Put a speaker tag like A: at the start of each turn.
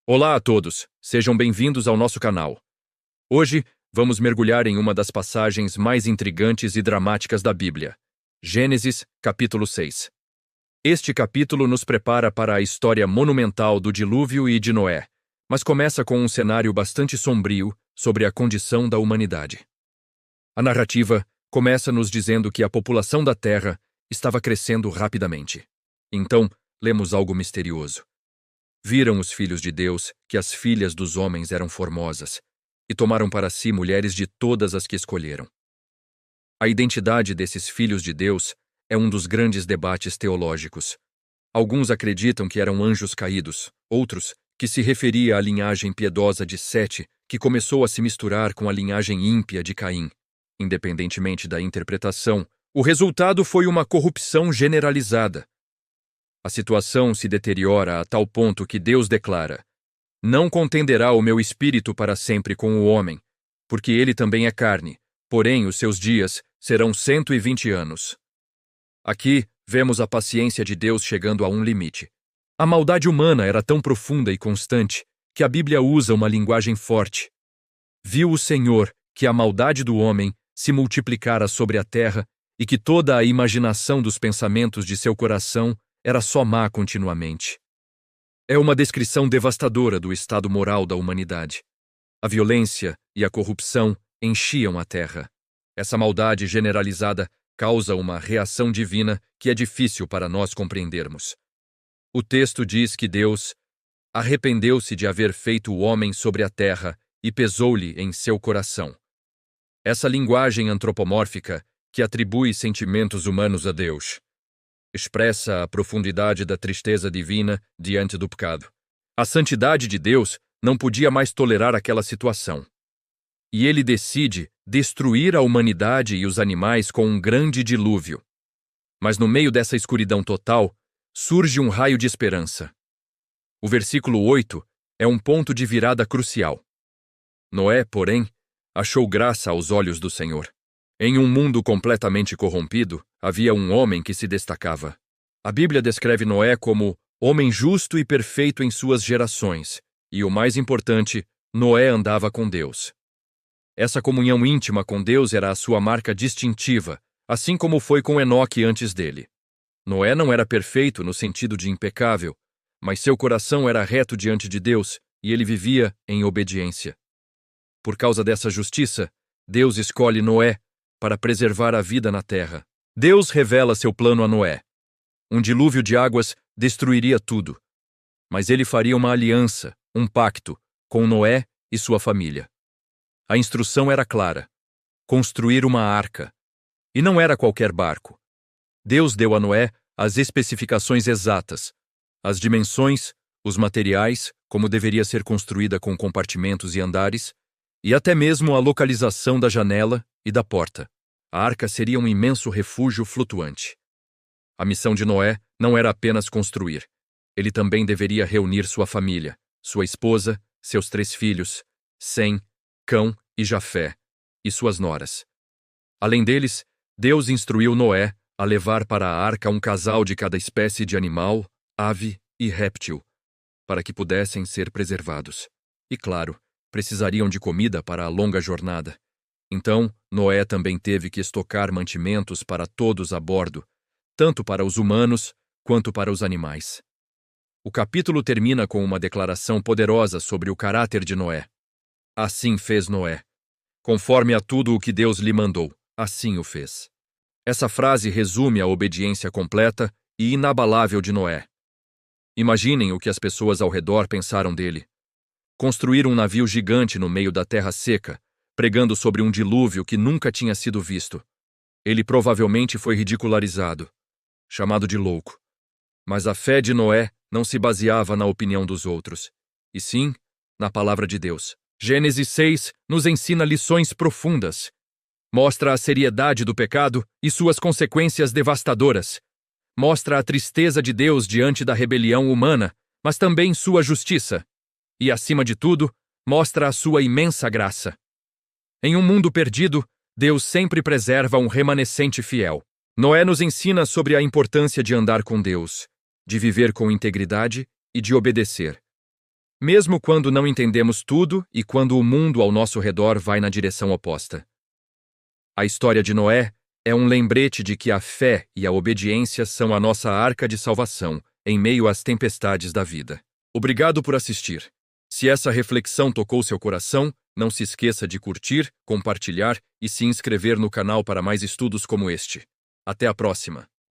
A: Olá a todos, sejam bem-vindos ao nosso canal. Hoje, vamos mergulhar em uma das passagens mais intrigantes e dramáticas da Bíblia, Gênesis, capítulo 6. Este capítulo nos prepara para a história monumental do dilúvio e de Noé, mas começa com um cenário bastante sombrio sobre a condição da humanidade. A narrativa começa nos dizendo que a população da Terra estava crescendo rapidamente. Então, lemos algo misterioso. Viram os filhos de Deus que as filhas dos homens eram formosas, e tomaram para si mulheres de todas as que escolheram. A identidade desses filhos de Deus é um dos grandes debates teológicos. Alguns acreditam que eram anjos caídos, outros que se referia à linhagem piedosa de Sete, que começou a se misturar com a linhagem ímpia de Caim. Independentemente da interpretação, o resultado foi uma corrupção generalizada. A situação se deteriora a tal ponto que Deus declara: "Não contenderá o meu espírito para sempre com o homem, porque ele também é carne, porém os seus dias serão 120 anos." Aqui, vemos a paciência de Deus chegando a um limite. A maldade humana era tão profunda e constante que a Bíblia usa uma linguagem forte. Viu o Senhor que a maldade do homem se multiplicara sobre a terra e que toda a imaginação dos pensamentos de seu coração era só má continuamente. É uma descrição devastadora do estado moral da humanidade. A violência e a corrupção enchiam a terra. Essa maldade generalizada causa uma reação divina que é difícil para nós compreendermos. O texto diz que Deus arrependeu-se de haver feito o homem sobre a terra e pesou-lhe em seu coração. Essa linguagem antropomórfica, que atribui sentimentos humanos a Deus, expressa a profundidade da tristeza divina diante do pecado. A santidade de Deus não podia mais tolerar aquela situação. E ele decide destruir a humanidade e os animais com um grande dilúvio. Mas no meio dessa escuridão total, surge um raio de esperança. O versículo 8 é um ponto de virada crucial. Noé, porém, achou graça aos olhos do Senhor. Em um mundo completamente corrompido, havia um homem que se destacava. A Bíblia descreve Noé como homem justo e perfeito em suas gerações, e o mais importante, Noé andava com Deus. Essa comunhão íntima com Deus era a sua marca distintiva, assim como foi com Enoque antes dele. Noé não era perfeito no sentido de impecável, mas seu coração era reto diante de Deus e ele vivia em obediência. Por causa dessa justiça, Deus escolhe Noé para preservar a vida na terra. Deus revela seu plano a Noé. Um dilúvio de águas destruiria tudo, mas ele faria uma aliança, um pacto, com Noé e sua família. A instrução era clara: construir uma arca. E não era qualquer barco. Deus deu a Noé as especificações exatas, as dimensões, os materiais, como deveria ser construída com compartimentos e andares, e até mesmo a localização da janela e da porta. A arca seria um imenso refúgio flutuante. A missão de Noé não era apenas construir. Ele também deveria reunir sua família, sua esposa, seus 3 filhos, Sem, Cão e Jafé, e suas noras. Além deles, Deus instruiu Noé a levar para a arca um casal de cada espécie de animal, ave e réptil, para que pudessem ser preservados. E claro, precisariam de comida para a longa jornada. Então, Noé também teve que estocar mantimentos para todos a bordo, tanto para os humanos quanto para os animais. O capítulo termina com uma declaração poderosa sobre o caráter de Noé. Assim fez Noé. Conforme a tudo o que Deus lhe mandou, assim o fez. Essa frase resume a obediência completa e inabalável de Noé. Imaginem o que as pessoas ao redor pensaram dele. Construir um navio gigante no meio da terra seca, pregando sobre um dilúvio que nunca tinha sido visto. Ele provavelmente foi ridicularizado, chamado de louco. Mas a fé de Noé não se baseava na opinião dos outros, e sim na palavra de Deus. Gênesis 6 nos ensina lições profundas. Mostra a seriedade do pecado e suas consequências devastadoras. Mostra a tristeza de Deus diante da rebelião humana, mas também sua justiça. E, acima de tudo, mostra a sua imensa graça. Em um mundo perdido, Deus sempre preserva um remanescente fiel. Noé nos ensina sobre a importância de andar com Deus, de viver com integridade e de obedecer. mesmo quando não entendemos tudo e quando o mundo ao nosso redor vai na direção oposta. A história de Noé é um lembrete de que a fé e a obediência são a nossa arca de salvação em meio às tempestades da vida. Obrigado por assistir. Se essa reflexão tocou seu coração, não se esqueça de curtir, compartilhar e se inscrever no canal para mais estudos como este. Até a próxima!